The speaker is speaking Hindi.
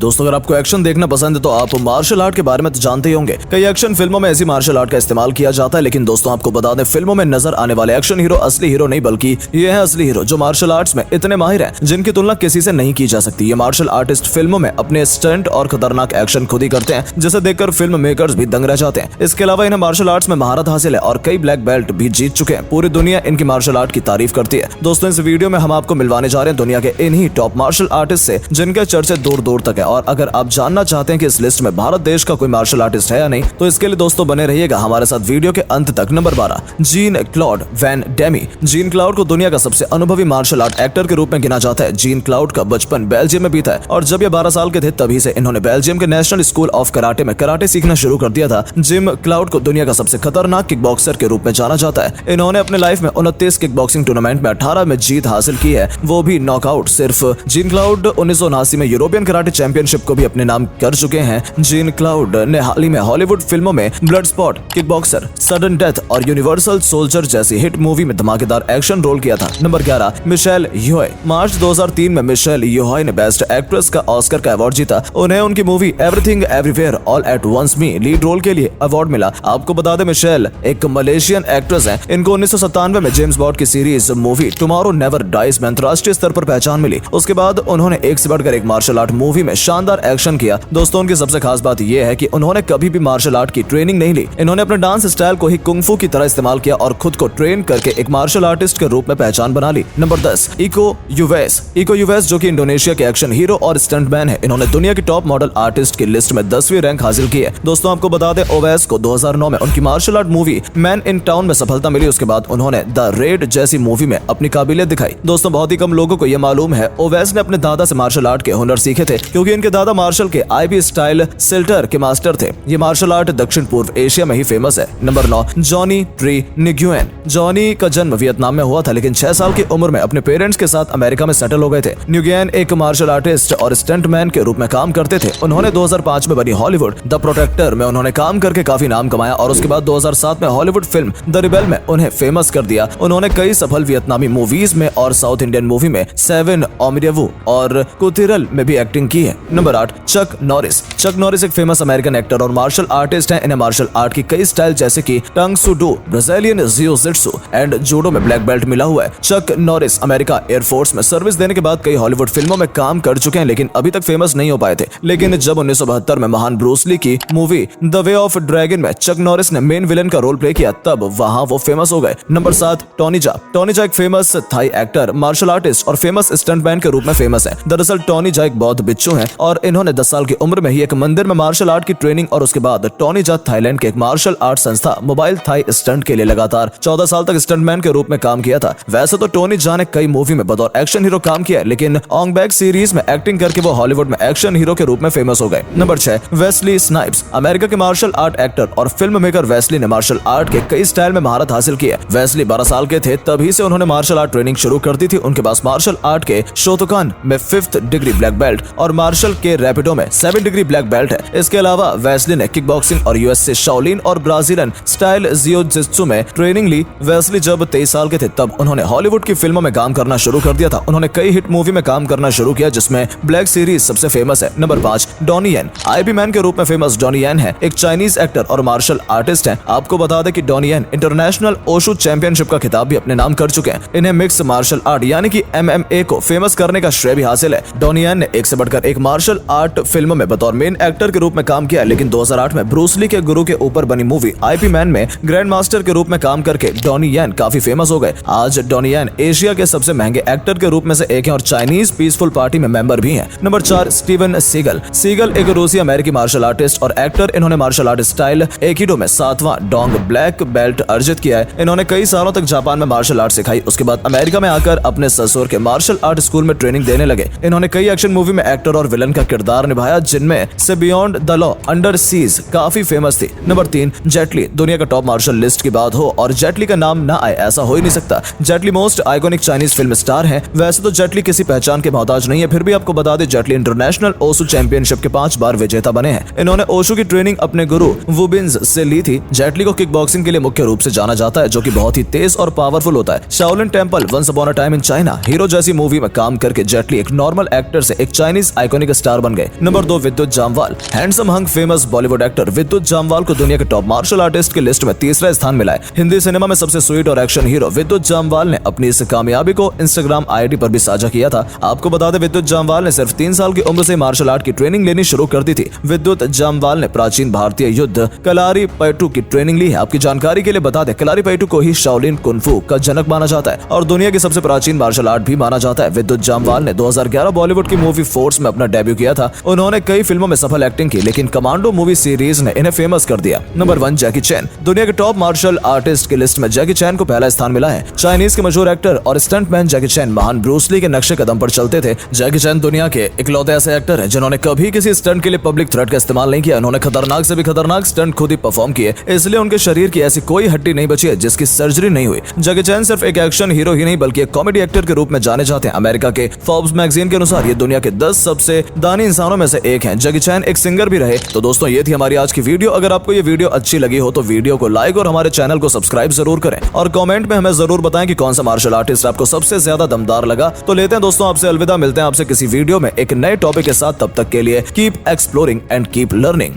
दोस्तों अगर आपको एक्शन देखना पसंद है तो आप मार्शल आर्ट के बारे में तो जानते ही होंगे। कई एक्शन फिल्मों में ऐसी मार्शल आर्ट का इस्तेमाल किया जाता है, लेकिन दोस्तों आपको बता दें फिल्मों में नजर आने वाले एक्शन हीरो असली हीरो नहीं बल्कि ये है असली हीरो जो मार्शल आर्ट्स में इतने माहिर हैं जिनकी तुलना किसी से नहीं की जा सकती। ये मार्शल आर्टिस्ट फिल्मों में अपने स्टंट और खतरनाक एक्शन खुद ही करते हैं, जिसे देखकर फिल्म मेकर्स भी दंग रह जाते हैं। इसके अलावा इन्हें मार्शल आर्ट्स में महारत हासिल है और कई ब्लैक बेल्ट भी जीत चुके हैं। पूरी दुनिया इनकी मार्शल आर्ट की तारीफ करती है। दोस्तों इस वीडियो में हम आपको मिलवाने जा रहे हैं दुनिया के इन्हीं टॉप मार्शल आर्टिस्ट से जिनके चर्चे दूर दूर तक है। और अगर आप जानना चाहते हैं कि इस लिस्ट में भारत देश का कोई मार्शल आर्टिस्ट है या नहीं, तो इसके लिए दोस्तों बने रहिएगा हमारे साथ वीडियो के अंत तक। Number 12, Jean Claude Van Damme. Jean Claude को दुनिया का सबसे अनुभवी मार्शल आर्ट एक्टर के रूप में गिना जाता है। जीन क्लाउड का बचपन बेल्जियम में बीता है और जब ये 12 साल के थे तभी से इन्होंने बेल्जियम के नेशनल स्कूल ऑफ कराटे में कराटे सीखना शुरू कर दिया था। जिम क्लाउड को दुनिया का सबसे खतरनाक किक बॉक्सर के रूप में जाना जाता है। इन्होंने अपने लाइफ में 29 किक बॉक्सिंग टूर्नामेंट में 18 में जीत हासिल की है, वो भी नॉकआउट। सिर्फ जीन क्लाउड 1979 में यूरोपियन कराटे चैंपियनशिप को भी अपने नाम कर चुके हैं। जीन क्लाउड ने हाल ही में हॉलीवुड फिल्मों में blood spot, kick boxer, sudden death और यूनिवर्सल सोल्जर जैसी हिट मूवी में धमाकेदार एक्शन रोल किया था। Number 11, Michel येओह। मार्च 2003 में मिशेल येओह ने बेस्ट एक्ट्रेस का ऑस्कर का अवार्ड जीता। उन्हें उनकी movie everything everywhere all at once में लीड रोल के लिए अवार्ड मिला। आपको बता दें मिशेल एक मलेशियन एक्ट्रेस है। इनको 1997 में जेम्स बॉन्ड की series movie Tomorrow Never Dies में अंतर्राष्ट्रीय स्तर पर पहचान मिली। उसके बाद उन्होंने एक से बढ़कर एक मार्शल आर्ट मूवी में शानदार एक्शन किया। दोस्तों उनकी सबसे खास बात यह है कि उन्होंने कभी भी मार्शल आर्ट की ट्रेनिंग नहीं ली। इन्होंने अपने डांस स्टाइल को ही कुंग-फू की तरह इस्तेमाल किया और खुद को ट्रेन करके एक मार्शल आर्टिस्ट के रूप में पहचान बना ली। Number 10, Iko Uwais. Iko Uwais जो कि इंडोनेशिया के एक्शन हीरो और स्टंटमैन है। इन्होंने दुनिया की टॉप मॉडल आर्टिस्ट की लिस्ट में 10वीं रैंक हासिल की है। दोस्तों आपको बता दें ओवेस को 2009 में उनकी martial art movie Man in Town में सफलता मिली। उसके बाद उन्होंने द रेड जैसी मूवी में अपनी काबिलियत दिखाई। दोस्तों बहुत ही कम लोगों को यह मालूम है ओवेस ने अपने दादा से मार्शल आर्ट के हुनर सीखे थे, क्योंकि इनके दादा मार्शल के आईबी स्टाइल सिल्टर के मास्टर थे। ये मार्शल आर्ट दक्षिण पूर्व एशिया में ही फेमस है। Number 9, Johnny Tri Nguyen. Johnny का जन्म वियतनाम में हुआ था, लेकिन 6 साल की उम्र में अपने पेरेंट्स के साथ अमेरिका में सेटल हो गए थे। निग्युएन एक मार्शल आर्टिस्ट और स्टंटमैन के रूप में काम करते थे। उन्होंने 2005 में बनी हॉलीवुड द प्रोटेक्टर में उन्होंने काम करके काफी नाम कमाया और उसके बाद 2007 में हॉलीवुड फिल्म द रिबेल में उन्हें फेमस कर दिया। उन्होंने कई सफल वियतनामी मूवीज में और साउथ इंडियन मूवी में 7 ओमिडेवु और कुतिरल में भी एक्टिंग की है। नंबर 8, चक नॉरिस। चक नॉरिस एक फेमस अमेरिकन एक्टर और मार्शल आर्टिस्ट हैं। इन्हें मार्शल आर्ट की कई स्टाइल जैसे कि टंग सू डू, ब्राजीलियन जियो-जिट्सु एंड जूडो में ब्लैक बेल्ट मिला हुआ है। चक नॉरिस अमेरिका एयरफोर्स में सर्विस देने के बाद कई हॉलीवुड फिल्मों में काम कर चुके हैं, लेकिन अभी तक फेमस नहीं हो पाए थे। लेकिन जब 1972 में महान ब्रूस ली की movie the way of dragon में चक नॉरिस ने मेन विलन का रोल प्ले किया, तब वहां वो फेमस हो गए। नंबर 7, टोनी जा। टोनी जा एक famous Thai actor, martial artist और फेमस स्टंटमैन के रूप में फेमस है। दरअसल टोनी जा एक बौद्ध बिच्छू हैं और इन्होंने 10 साल की उम्र में ही एक मंदिर में मार्शल आर्ट की ट्रेनिंग और उसके बाद टोनी जा थाईलैंड के एक मार्शल आर्ट संस्था मोबाइल थाई स्टंट के लिए लगातार 14 साल तक स्टंटमैन के रूप में काम किया था। वैसे तो टोनी जा ने कई मूवी में बतौर एक्शन हीरो काम किया, लेकिन ऑंग बैक सीरीज में एक्टिंग करके वो हॉलीवुड में एक्शन हीरो के रूप में फेमस हो गए। Number 6, Wesley Snipes. अमेरिका के मार्शल आर्ट एक्टर और फिल्म मेकर वेस्ली ने मार्शल आर्ट के कई स्टाइल में महारत हासिल की है। वेस्ली 12 साल के थे तभी से उन्होंने मार्शल आर्ट ट्रेनिंग शुरू कर दी थी। उनके पास मार्शल आर्ट के शोतोकान में 5th डिग्री ब्लैक बेल्ट और मार्शल के रैपिडो में 7 डिग्री ब्लैक बेल्ट है। इसके अलावा वेस्ली ने किक बॉक्सिंग और यूएस से शाओलिन और ब्राजीलियन स्टाइल जियो-जिट्सु में ट्रेनिंग ली। वेस्ली जब 23 साल के थे तब उन्होंने हॉलीवुड की फिल्मों में काम करना शुरू कर दिया था। उन्होंने कई हिट मूवी में काम करना शुरू किया, जिसमें ब्लैक सीरीज सबसे फेमस है। नंबर 5, डॉनी येन। आईबी मैन के रूप में फेमस डॉनी येन है एक चाइनीज एक्टर और मार्शल आर्टिस्ट हैं। आपको बता दें कि डॉनी येन इंटरनेशनल ओशु चैंपियनशिप का खिताब भी अपने नाम कर चुके हैं। इन्हें मिक्स मार्शल आर्ट यानी कि MMA को फेमस करने का श्रेय भी हासिल है। डॉनी येन ने एक से बढ़कर एक मार्शल आर्ट फिल्म में बतौर मेन एक्टर के रूप में काम किया, लेकिन 2008 में ब्रूस ली के गुरु के ऊपर बनी मूवी आईपी मैन में ग्रैंड मास्टर के रूप में काम करके डॉनी येन काफी फेमस हो गए। आज डॉनी येन एशिया के सबसे महंगे एक्टर के रूप में से एक हैं और चाइनीज पीसफुल पार्टी में मेंबर भी हैं। Number 4, Steven seagull. सीगल एक रूसी अमेरिकी मार्शल आर्टिस्ट और एक्टर। इन्होंने मार्शल आर्ट स्टाइल एकिडो में 7वां डोंग ब्लैक बेल्ट अर्जित किया है। इन्होंने कई सालों तक जापान में मार्शल आर्ट सिखाई। उसके बाद अमेरिका में आकर अपने ससुर के मार्शल आर्ट स्कूल में ट्रेनिंग देने लगे। इन्होंने कई एक्शन मूवी में एक्टर और विलन का किरदार निभाया, जिनमें से beyond the law, under seize काफी फेमस थी। नंबर 3, जेट ली। दुनिया का टॉप मार्शल लिस्ट की बात हो और जेट ली का नाम ना आए ऐसा हो ही नहीं सकता। Jet Li most iconic Chinese film star है। वैसे तो जेट ली किसी पहचान के मोहताज नहीं है, फिर भी आपको बता दें जेट ली इंटरनेशनल ओशु चैंपियनशिप के 5 बार विजेता बने हैं। इन्होंने ओशु की ट्रेनिंग अपने गुरु वुबिन्स से ली थी। जेट ली को किक बॉक्सिंग के लिए मुख्य रूप से जाना जाता है, जो कि बहुत ही तेज और पावरफुल होता है। Shaolin Temple, Once Upon a Time in China, Hero जैसी मूवी में काम करके जेट ली एक नॉर्मल एक्टर से एक चाइनीज आइकॉनिक के स्टार बन गए। Number 2 Vidyut Jamwal. Handsome hunk famous Bollywood actor Vidyut Jamwal को दुनिया के टॉप मार्शल आर्टिस्ट की लिस्ट में तीसरा स्थान मिला है। हिंदी सिनेमा में सबसे स्वीट और एक्शन हीरो विद्युत जामवाल ने अपनी इस कामयाबी को इंस्टाग्राम आईडी पर भी साझा किया था। आपको बता दें, विद्युत जामवाल ने सिर्फ 3 साल की उम्र से मार्शल आर्ट की ट्रेनिंग लेनी शुरू कर दी थी। विद्युत जामवाल ने प्राचीन भारतीय युद्ध कलारीपयट्टू की ट्रेनिंग ली है। आपकी जानकारी के लिए बता दें, कलारीपयट्टू को ही शाओलिन कुंफू का जनक माना जाता है और दुनिया की सबसे प्राचीन मार्शल आर्ट भी माना जाता है। विद्युत जामवाल ने 2011 बॉलीवुड की मूवी फोर्स में अपना डेब्यू किया था। उन्होंने कई फिल्मों में सफल एक्टिंग की, लेकिन कमांडो मूवी सीरीज ने इन्हें फेमस कर दिया। नंबर 1 जैकी चैन। दुनिया के टॉप मार्शल आर्टिस्ट की लिस्ट में जैकी चैन को पहला स्थान मिला है। चाइनीज के मशहूर एक्टर और स्टंटमैन जैकी चैन महान ब्रूस ली के नक्शे कदम पर चलते थे। जैकी चैन दुनिया के इकलौते ऐसे एक्टर हैं जिन्होंने कभी किसी स्टंट के लिए पब्लिक थ्रेट का इस्तेमाल नहीं किया। उन्होंने खतरनाक से भी खतरनाक स्टंट खुद ही परफॉर्म किए, इसलिए उनके शरीर की ऐसी कोई हड्डी नहीं बची है जिसकी सर्जरी नहीं हुई। जैकी चैन सिर्फ एक एक्शन हीरो ही नहीं बल्कि एक कॉमेडी एक्टर के रूप में जाने जाते हैं। अमेरिका के फोर्ब्स मैगजीन के अनुसार ये दुनिया के 10 सबसे दानी इंसानों में से एक हैं। जैकी चैन एक सिंगर भी रहे। तो दोस्तों, ये थी हमारी आज की वीडियो। अगर आपको ये वीडियो अच्छी लगी हो तो वीडियो को लाइक और हमारे चैनल को सब्सक्राइब जरूर करें और कमेंट में हमें जरूर बताएं कि कौन सा मार्शल आर्टिस्ट आपको सबसे ज्यादा दमदार लगा। तो लेते हैं दोस्तों आपसे अलविदा, मिलते हैं आपसे किसी वीडियो में एक नए टॉपिक के साथ। तब तक के लिए keep exploring and keep learning.